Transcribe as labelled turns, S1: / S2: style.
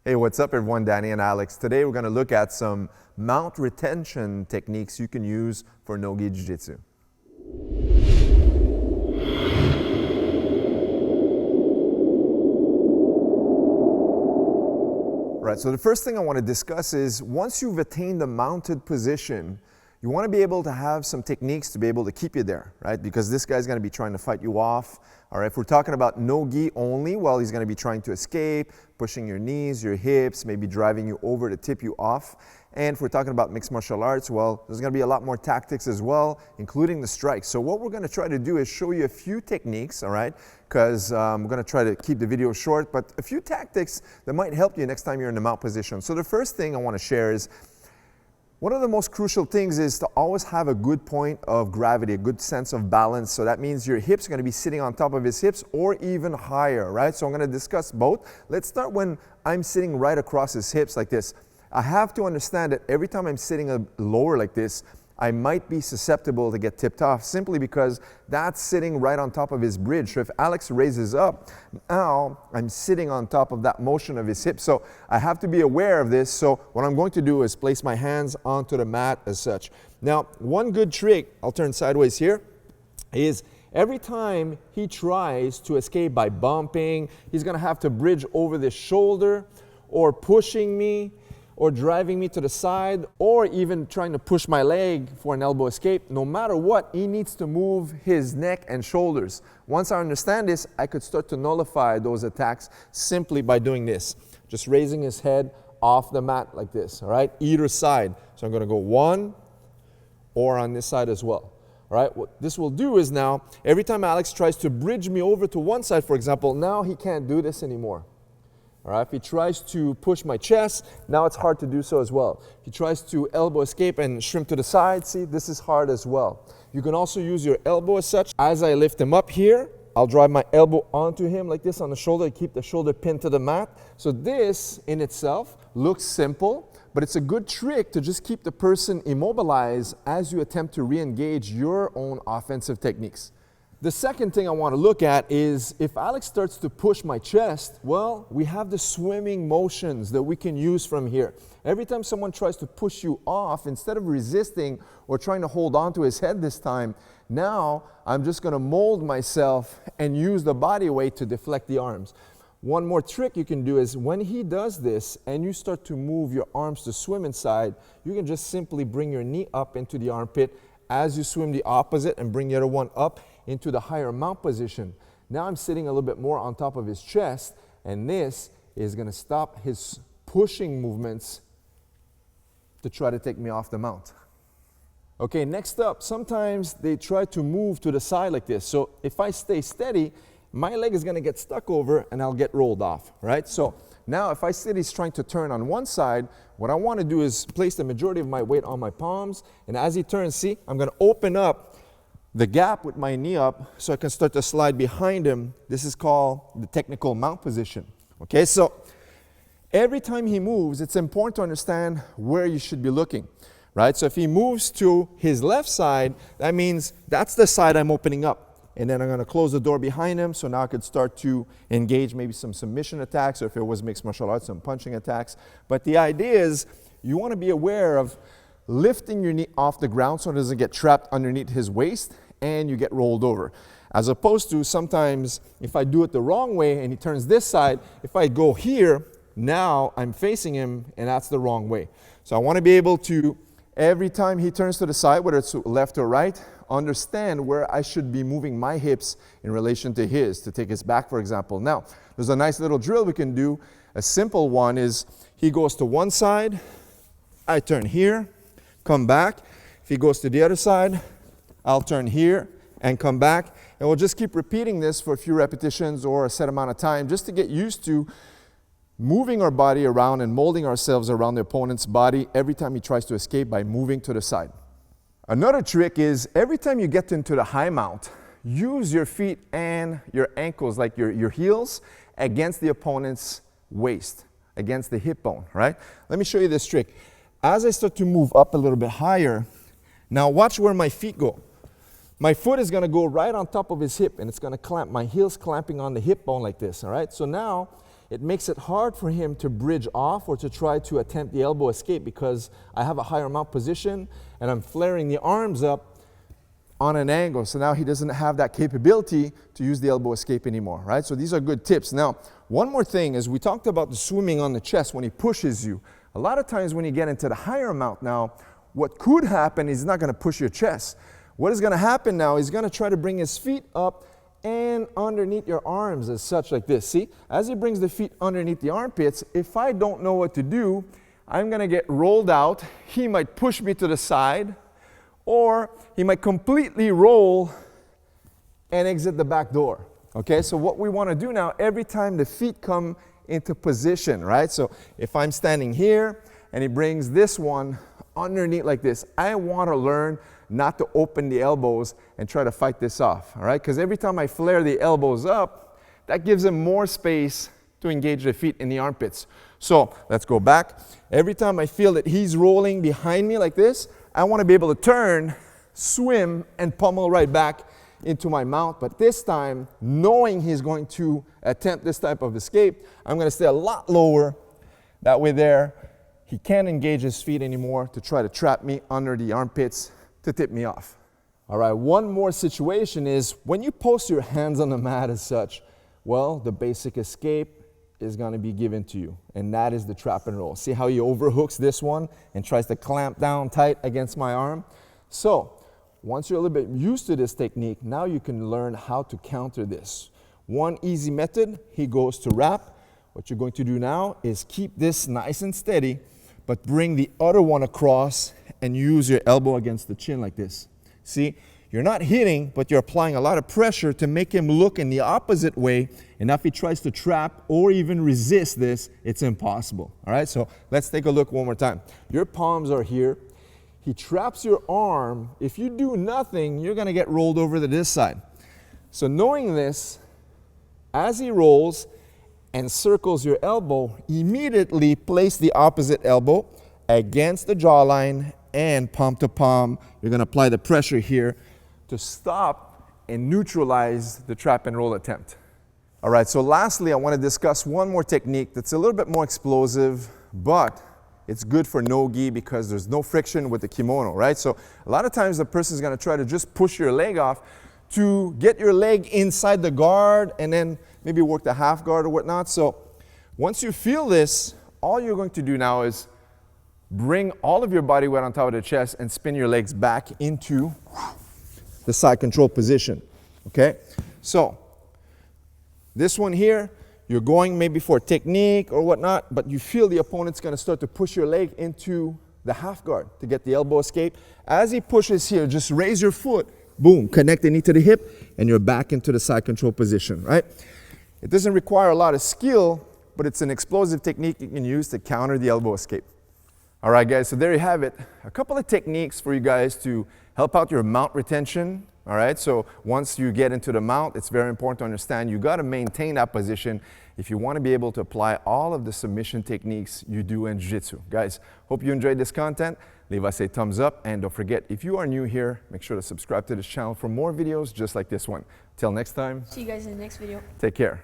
S1: Hey, what's up everyone? Danny and Alex. Today we're going to look at some mount retention techniques you can use for NOGI Jiu-Jitsu. Right, so the first thing I want to discuss is once you've attained the mounted position, you want to be able to have some techniques to be able to keep you there, right? Because this guy's going to be trying to fight you off. All right, if we're talking about no-gi only, well, he's going to be trying to escape, pushing your knees, your hips, maybe driving you over to tip you off. And if we're talking about mixed martial arts, well, there's going to be a lot more tactics as well, including the strikes. So what we're going to try to do is show you a few techniques, all right? Because I'm going to try to keep the video short, but a few tactics that might help you next time you're in the mount position. So the first thing I want to share is, one of the most crucial things is to always have a good point of gravity, a good sense of balance. So that means your hips are going to be sitting on top of his hips or even higher, right? So I'm going to discuss both. Let's start when I'm sitting right across his hips like this. I have to understand that every time I'm sitting lower like this, I might be susceptible to get tipped off simply because that's sitting right on top of his bridge. So if Alex raises up, now I'm sitting on top of that motion of his hip. So I have to be aware of this. So what I'm going to do is place my hands onto the mat as such. Now, one good trick, I'll turn sideways here, is every time he tries to escape by bumping, he's gonna have to bridge over the shoulder or pushing me, or driving me to the side, or even trying to push my leg for an elbow escape. No matter what, he needs to move his neck and shoulders. Once I understand this, I could start to nullify those attacks simply by doing this. Just raising his head off the mat like this, all right? Either side. So I'm gonna go one, or on this side as well. All right, what this will do is now, every time Alex tries to bridge me over to one side, for example, now he can't do this anymore. All right, if he tries to push my chest, now it's hard to do so as well. If he tries to elbow escape and shrimp to the side, see, this is hard as well. You can also use your elbow as such. As I lift him up here, I'll drive my elbow onto him like this on the shoulder, keep the shoulder pinned to the mat. So this in itself looks simple, but it's a good trick to just keep the person immobilized as you attempt to re-engage your own offensive techniques. The second thing I want to look at is if Alex starts to push my chest, well, we have the swimming motions that we can use from here. Every time someone tries to push you off, instead of resisting or trying to hold on to his head this time, now I'm just going to mold myself and use the body weight to deflect the arms. One more trick you can do is when he does this and you start to move your arms to swim inside, you can just simply bring your knee up into the armpit as you swim the opposite and bring the other one up into the higher mount position. Now I'm sitting a little bit more on top of his chest, and this is going to stop his pushing movements to try to take me off the mount. Okay, next up, sometimes they try to move to the side like this. So if I stay steady, my leg is going to get stuck over and I'll get rolled off, right? So now if I see he's trying to turn on one side, what I want to do is place the majority of my weight on my palms, and as he turns, see, I'm going to open up the gap with my knee up so I can start to slide behind him. This is called the technical mount position. Okay, so every time he moves, it's important to understand where you should be looking, right? So if he moves to his left side, that means that's the side I'm opening up. And then I'm going to close the door behind him, so now I could start to engage maybe some submission attacks, or if it was mixed martial arts, some punching attacks. But the idea is you want to be aware of lifting your knee off the ground so it doesn't get trapped underneath his waist and you get rolled over. As opposed to sometimes if I do it the wrong way and he turns this side, if I go here, now I'm facing him and that's the wrong way. So I want to be able to, every time he turns to the side, whether it's left or right, understand where I should be moving my hips in relation to his, to take his back, for example. Now, there's a nice little drill we can do. A simple one is he goes to one side, I turn here, come back. If he goes to the other side, I'll turn here and come back. And we'll just keep repeating this for a few repetitions or a set amount of time just to get used to moving our body around and molding ourselves around the opponent's body every time he tries to escape by moving to the side. Another trick is every time you get into the high mount, use your feet and your ankles, like your heels, against the opponent's waist, against the hip bone, right? Let me show you this trick. As I start to move up a little bit higher, now watch where my feet go. My foot is going to go right on top of his hip, and it's going to clamp, my heel's clamping on the hip bone like this, all right? So now, it makes it hard for him to bridge off or to try to attempt the elbow escape because I have a higher mount position and I'm flaring the arms up on an angle. So now he doesn't have that capability to use the elbow escape anymore, right? So these are good tips. Now, one more thing is we talked about the swimming on the chest when he pushes you. A lot of times when you get into the higher mount now, what could happen is he's not going to push your chest. What is going to happen now, he's going to try to bring his feet up and underneath your arms as such like this. See, as he brings the feet underneath the armpits, if I don't know what to do, I'm going to get rolled out. He might push me to the side, or he might completely roll and exit the back door. Okay, so what we want to do now, every time the feet come into position, right? So if I'm standing here and he brings this one underneath like this, I want to learn not to open the elbows and try to fight this off, all right? Because every time I flare the elbows up, that gives him more space to engage the feet in the armpits. So let's go back. Every time I feel that he's rolling behind me like this, I want to be able to turn, swim, and pummel right back into my mount. But this time, knowing he's going to attempt this type of escape, I'm going to stay a lot lower. That way there, he can't engage his feet anymore to try to trap me under the armpits to tip me off. All right, one more situation is when you post your hands on the mat as such, well, the basic escape is going to be given to you, and that is the trap and roll. See how he overhooks this one and tries to clamp down tight against my arm? So once you're a little bit used to this technique, now you can learn how to counter this. One easy method, he goes to wrap. What you're going to do now is keep this nice and steady, but bring the other one across and use your elbow against the chin like this. See, you're not hitting, but you're applying a lot of pressure to make him look in the opposite way. And if he tries to trap or even resist this, it's impossible. All right, so let's take a look one more time. Your palms are here. He traps your arm. If you do nothing, you're going to get rolled over to this side. So knowing this, as he rolls and circles your elbow, immediately place the opposite elbow against the jawline and palm to palm. You're going to apply the pressure here to stop and neutralize the trap and roll attempt. All right, so lastly, I want to discuss one more technique that's a little bit more explosive, but it's good for no-gi because there's no friction with the kimono, right? So a lot of times the person is going to try to just push your leg off to get your leg inside the guard and then maybe work the half guard or whatnot. So once you feel this, all you're going to do now is bring all of your body weight on top of the chest and spin your legs back into the side control position, okay? So this one here, you're going maybe for technique or whatnot, but you feel the opponent's going to start to push your leg into the half guard to get the elbow escape. As he pushes here, just raise your foot, boom, connect the knee to the hip, and you're back into the side control position, right? It doesn't require a lot of skill, but it's an explosive technique you can use to counter the elbow escape. All right, guys, so there you have it. A couple of techniques for you guys to help out your mount retention. All right, so once you get into the mount, it's very important to understand you got to maintain that position if you want to be able to apply all of the submission techniques you do in Jiu-Jitsu. Guys, hope you enjoyed this content. Leave us a thumbs up, and don't forget, if you are new here, make sure to subscribe to this channel for more videos just like this one. Till next time.
S2: See you guys in the next video.
S1: Take care.